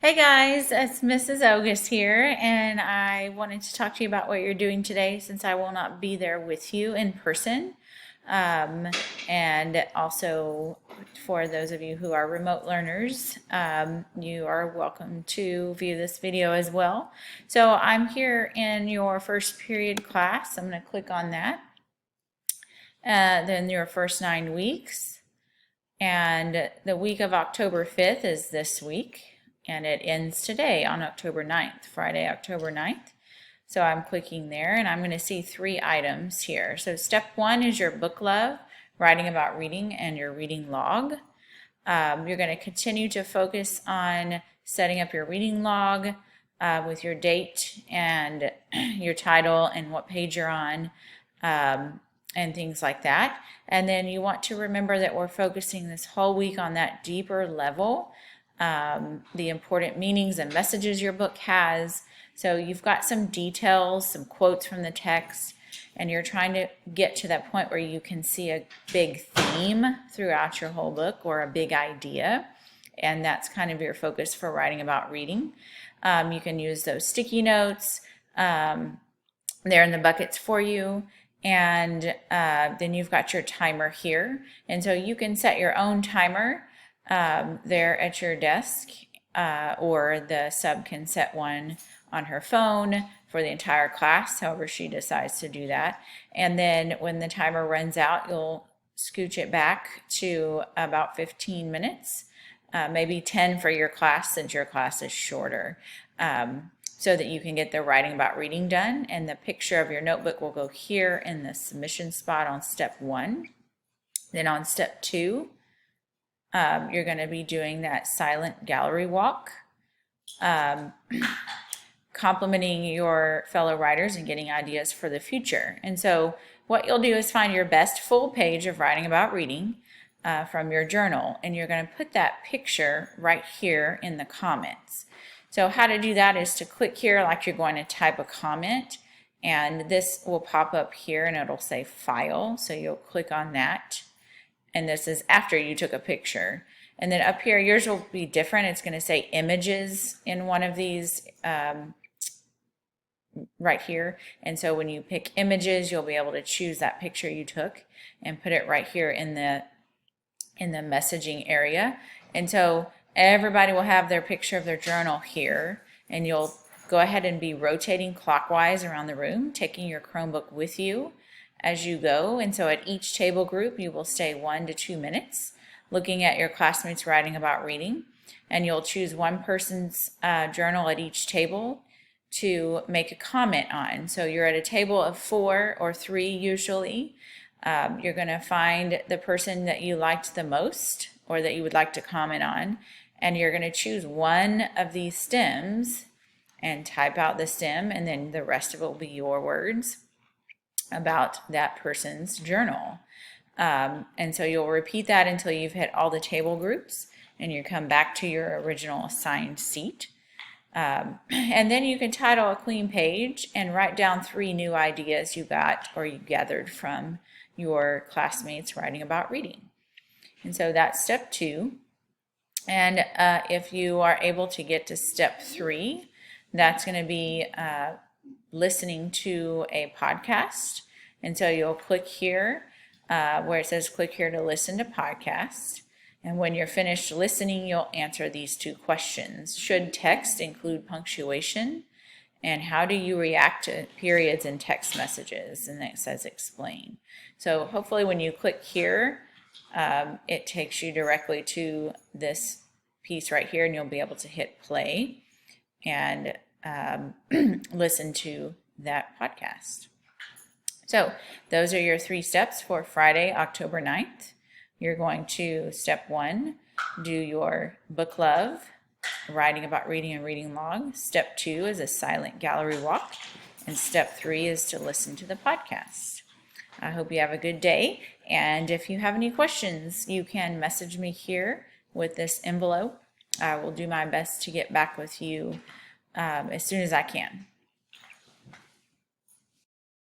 Hey guys, it's Mrs. Ogus here, and I wanted to talk to you about what you're doing today since I will not be there with you in person. Um, and also, for those of you who are remote learners, you are welcome to view this video as well. So I'm here in your first period class. I'm going to click on that. Then your first 9 weeks. And the week of October 5th is this week, and it ends today on October 9th, Friday, October 9th. So I'm clicking there, and I'm going to see 3 items here. So step 1 is your book love, writing about reading, and your reading log. You're going to continue to focus on setting up your reading log with your date and your title and what page you're on. And things like that. And then you want to remember that we're focusing this whole week on that deeper level, the important meanings and messages your book has. So you've got some details, some quotes from the text, and you're trying to get to that point where you can see a big theme throughout your whole book or a big idea. And that's kind of your focus for writing about reading. You can use those sticky notes. They're in the buckets for you. And then you've got your timer here. And so you can set your own timer there at your desk, or the sub can set one on her phone for the entire class, however she decides to do that. And then when the timer runs out, you'll scooch it back to about 15 minutes, maybe 10 for your class since your class is shorter. So that you can get the writing about reading done, and the picture of your notebook will go here in the submission spot on step 1. Then on step 2, you're going to be doing that silent gallery walk, complimenting your fellow writers and getting ideas for the future. And so what you'll do is find your best full page of writing about reading from your journal, and you're going to put that picture right here in the comments. So how to do that is to click here like you're going to type a comment, and this will pop up here and it'll say file. So you'll click on that, and this is after you took a picture. And then up here, yours will be different. It's going to say images in one of these right here. And so when you pick images, you'll be able to choose that picture you took and put it right here in the messaging area. And so everybody will have their picture of their journal here, and you'll go ahead and be rotating clockwise around the room, taking your Chromebook with you as you go. And so at each table group, you will stay 1 to 2 minutes looking at your classmates writing about reading, and you'll choose one person's journal at each table to make a comment on. So you're at a table of 4 or 3 usually. You're going to find the person that you liked the most or that you would like to comment on, and you're going to choose one of these stems and type out the stem, and then the rest of it will be your words about that person's journal. And so you'll repeat that until you've hit all the table groups and you come back to your original assigned seat. And then you can title a clean page and write down 3 new ideas you got or you gathered from your classmates writing about reading. And so that's step 2. And if you are able to get to step 3, that's going to be listening to a podcast. And so you'll click here where it says click here to listen to podcasts. And when you're finished listening, you'll answer these 2 questions. Should text include punctuation? And how do you react to periods in text messages? And it says explain. So hopefully when you click here, it takes you directly to this piece right here, and you'll be able to hit play and listen to that podcast. So those are your 3 steps for Friday, October 9th. You're going to, step 1, do your book love, writing about reading and reading log. Step 2 is a silent gallery walk. And step 3 is to listen to the podcast. I hope you have a good day. And if you have any questions, you can message me here with this envelope. I will do my best to get back with you as soon as I can.